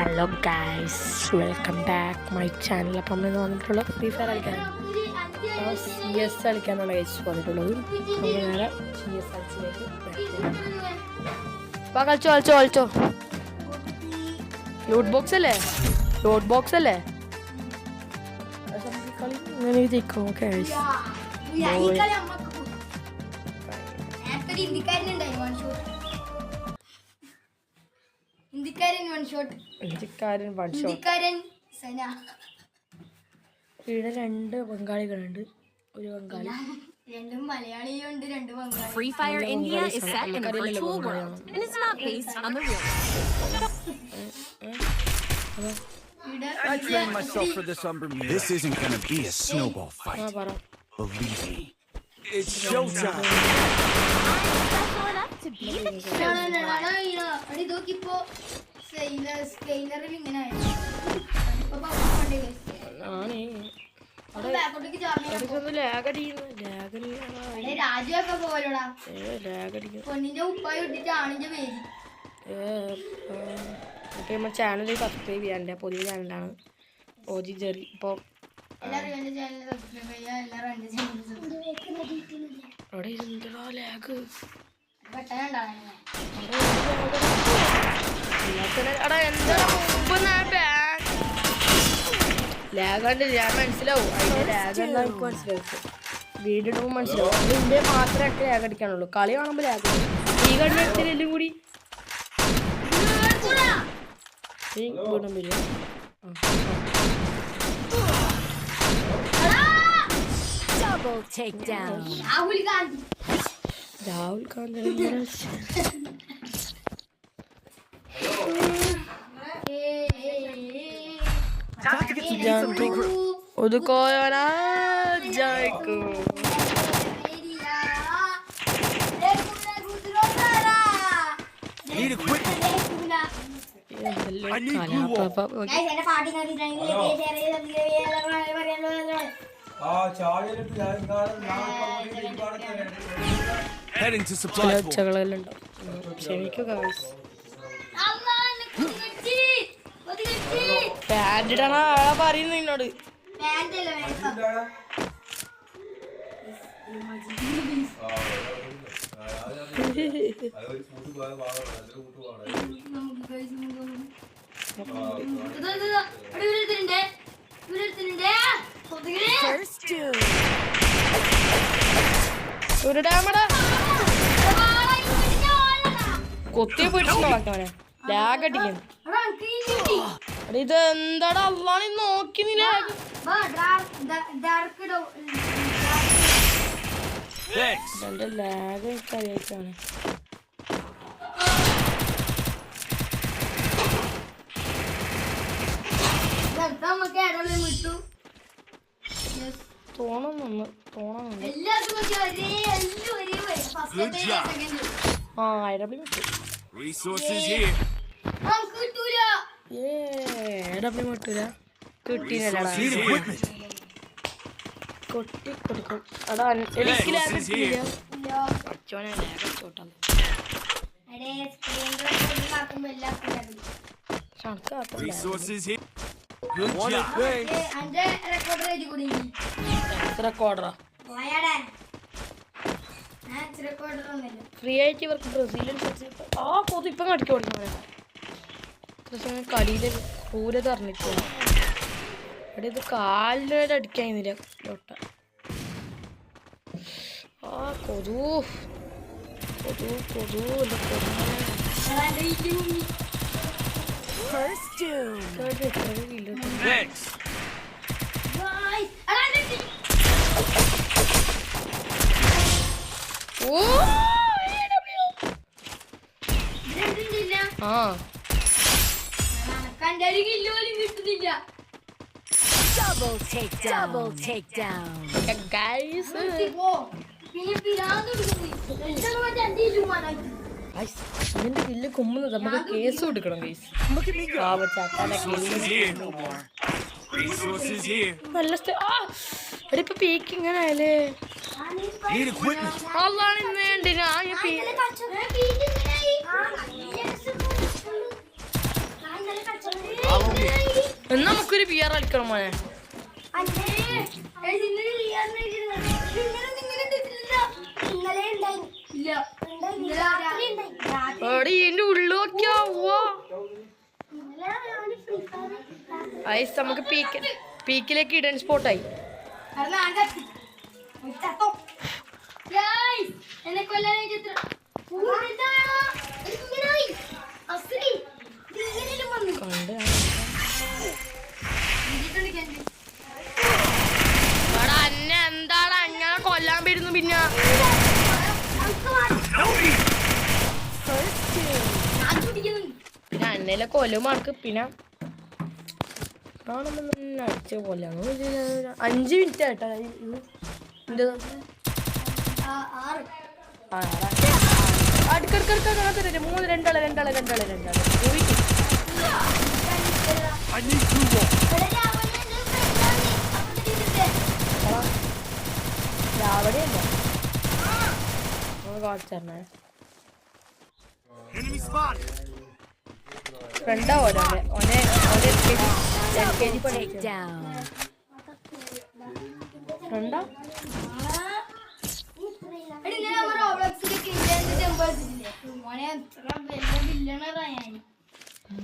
Hello guys, welcome back my channel. അപ്പം നമ്മൾ വന്നിട്ടുള്ളത് ഫ്രീ ഫയർ കളിക്കാൻ, CS കളിക്കാനാണ് ഗൈസ് വന്നിട്ടുള്ളത്. നമ്മൾ നേരെ CS കളിച്ചിലേക്ക് കളിച്ചോ. ലൂട്ട് ബോക്സ് അല്ലേ ഇങ്ങനെ ജയിക്കും. ഓക്കെ ഗൈസ്, ഇന്ത്യക്കാരൻ വൺ ഷോട്ട്. ഇവിടെ 2 ബംഗാളികളുണ്ട്, ഒരു Bengali. Free Fire India is set in a virtual world and it's not based on the real world. I trained myself for this Umbermere. This isn't gonna be a snowball fight. Believe me. It's showtime. To be the channel subscribe ചെയ്യാൻ്റെ പുതിയ ചാനലാണ് OG Jerry. ഇപ്പോൾ അവിടെ ഇരുന്നോ lag ലാഗാണ്ട് ഞാൻ മനസ്സിലാവും. അതിന്റെ lag എന്താ എനിക്ക് മനസ്സിലാവും. വീഡിയോ ഇടുമ്പോൾ മനസ്സിലാവും. ഇതിന്റെ മാത്രമേ ലാഗ് അടിക്കാനുള്ളൂ. കളി കാണുമ്പോൾ ലാഗ് ഈ കണ്ണെടുത്തില്ലെല്ലാം കൂടി ഗുണം വരും. double takedown. Rahul Gandhi ഒതുക്കോയോനാ ജായിക്കോ. Need equipment. I need glue wall. Heading to supply point. ഒച്ചകളെല്ലാം ഉണ്ടാവും. ക്ഷമിക്കുക. പാന്റ് ഇടണ ആളെ പറയുന്നു എന്നോട്. കൊത്തിയെ പോയിട്ടുണ്ടോനെ ലാഗ് അടിക്കുന്നു. ഇത് എന്താടാ അള്ളാണ് നോക്കിനില്ല. എന്റെ ലാഗ് കഴിച്ചാണ്. തോന്നുന്നുണ്ട്. Resources here. കിട്ടീനല്ലടാ. കൊട്ടി കൊടുക്കും. അടാ അച്ചോനെ ലാഗോട്ടാണ്. Resources here. Good job. റെക്കോർഡറാ ഫ്രീ ആയിട്ട് ഇവർക്ക് ബ്രസീലിയൻ കൊതു ഇപ്പം കടിച്ചു കൊടുക്കുന്നവരെ കളിയില് ക്രൂരത അറിഞ്ഞിട്ടില്ല. ഇവിടെ ഇത് കാലിനോട് അടിക്കാനില്ല തൊട്ട. കൊതു Next. Double takedown. Guys, അതിന്റെ കില്ല് കൊമ്മുന്നത് നമുക്ക് കേസ് കൊടുക്കണം. നല്ല ഇപ്പൊ പീക്ക് ഇങ്ങനെ ആയാലേ അതാണ് ഇന്ന് കണ്ടിനാ. എന്നാ നമുക്കൊരു ബിയർ കളിക്കണം മോനെ. എടി ഇതിന്റെ ഉള്ളു നോക്കിയാ ഐസ് നമുക്ക് പീക്കിലേക്ക് ഇടൻ സ്പോട്ടായി. എന്നെ കൊല്ലാൻ അന്നെ എന്താണ് അങ്ങനെ കൊല്ലാൻ വരുന്നു? പിന്നെ അന്നേലെ കൊല്ലുമാർക്ക് പിന്നെ അടിച്ച കൊല്ലാന്ന് 5 മിനിറ്റ് ആയിട്ടാ അടുക്കടുക്കടുക്ക 3 രണ്ടാള് I need 2 more. രാവിലെയല്ലോ കാണിച്ചേ Enemy spotted. ഫ്രണ്ടാ ഓനെ LKG പഠിച്ചാ ഫ്രണ്ടാ.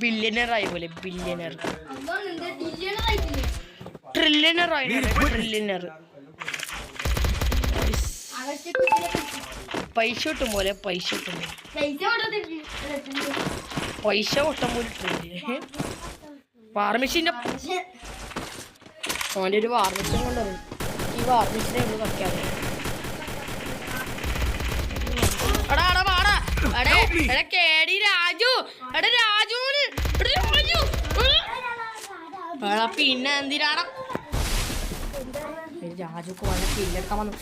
ബില്യണറായി പോലെ ബില്യണർ ട്രില്യണറായി ട്രില്യണർ പൈസ കിട്ടും പോലെ പൈസ കിട്ടും പൈസ ഒട്ടം പോലെ ട്രില്യൻ വാർമിഷിന്റെ അവൻ്റെ ഒരു വാർമിഷൻ കൊണ്ടുവരും. ഈ വാർമിഷിനെ നമ്മൾ കളിക്കാതെ കേടി രാജു പിന്നെ എന്തിനാണ് രാജുക്ക് വളരെ കില്ലെടുക്കാൻ വന്നു.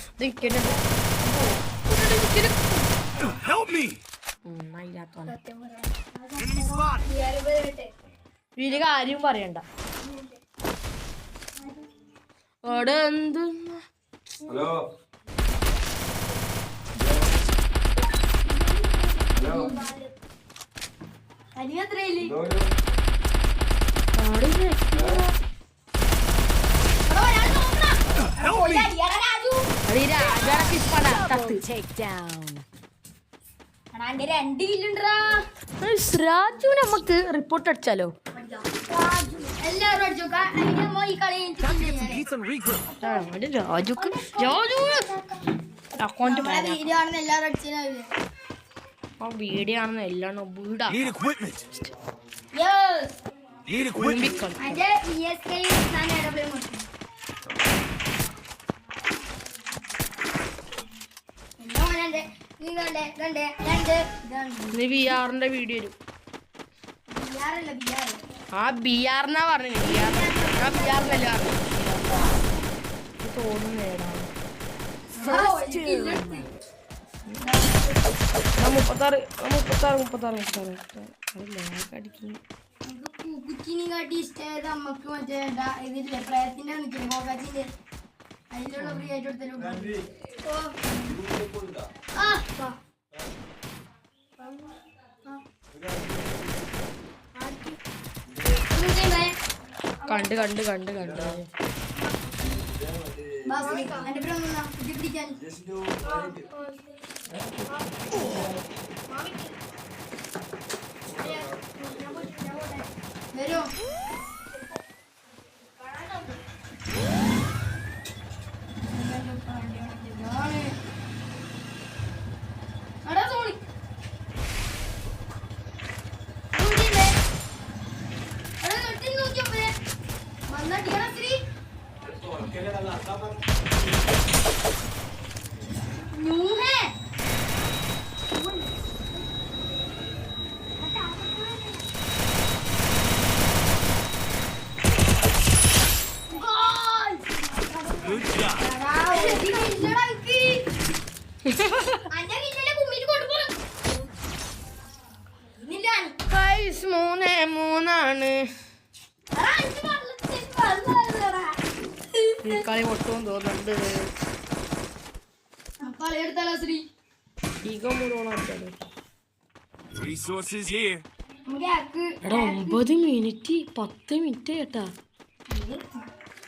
ഇതിന് കാര്യം പറയണ്ട. അവിടെ എന്ത് രാജു നമുക്ക് റിപ്പോർട്ട് അടിച്ചാലോ? രാജുക്ക് അക്കൗണ്ട് വീഡിയോ ആണെന്ന് എല്ലാം വീടാ ബിആറിന്റെ വീഡിയോ വരും. ആ ബിആറിനാ പറഞ്ഞു ബിആറിനല്ല തോന്നുന്നു. 36 അടിക്കുന്നു. കാട്ടി ഇഷ്ടമായത് നമ്മക്ക് മറ്റേ ഇതില്ലേ പ്രയത്തിന്റെ നിൽക്കില്ലേ കോക്കാച്ചിന്റെ അതിലുള്ള ഫ്രീ ആയിട്ട് കൊടുത്തല്ലോ. കണ്ട് പിടിക്കാൻ വരോ മൂന്നാണ് കളി പൊട്ടും തോന്നുന്നുണ്ട്. Resources here. നമുക്ക് ആക്ക് എടാ 9 മിനിറ്റ് 10 മിനിറ്റ് കേട്ടാ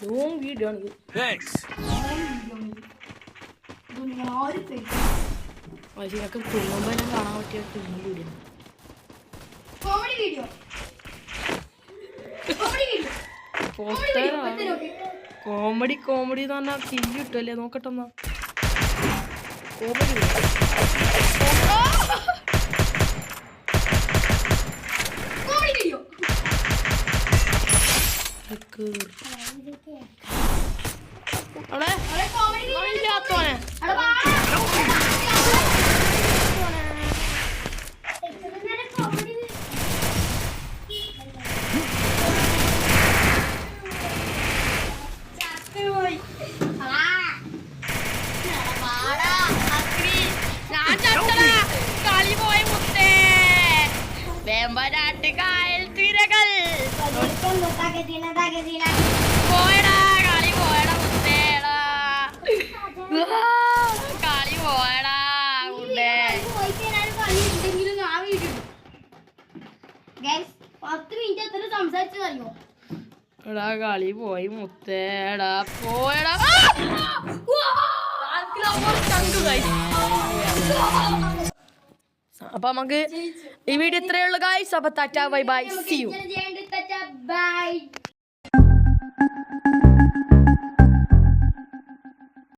ലോങ് വീഡിയോ ആണിത്. Thanks. ഞങ്ങൾക്ക് തുന്നുമ്പോ ഞാൻ കാണാൻ പറ്റിയ തുന്നു video. Comedy video comedy comedy എന്ന് പറഞ്ഞാൽ തീ കിട്ടുമല്ലേ നോക്കട്ടെ എന്നാ കോമഡി വീഡിയോ അവിടെ കോമഡി ഇല്ലാത്തോനെ വേമ്പനാട്ടുകായൽ തിരകൾ പോയടാ കളി പോയടാ മുത്തേടാ കളി പോയടാ മുത്തേ 10 മിനിറ്റ് എത്ര സംസാരിച്ചതറിയോ എടാ കളി പോയി മുത്തേടാ പോയടാ അപ്പൊ നമുക്ക് ഈ വീഡിയോ ഇത്രയേ ഉള്ളൂ ഗൈസ്. അപ്പൊ tata bye bye see you. By.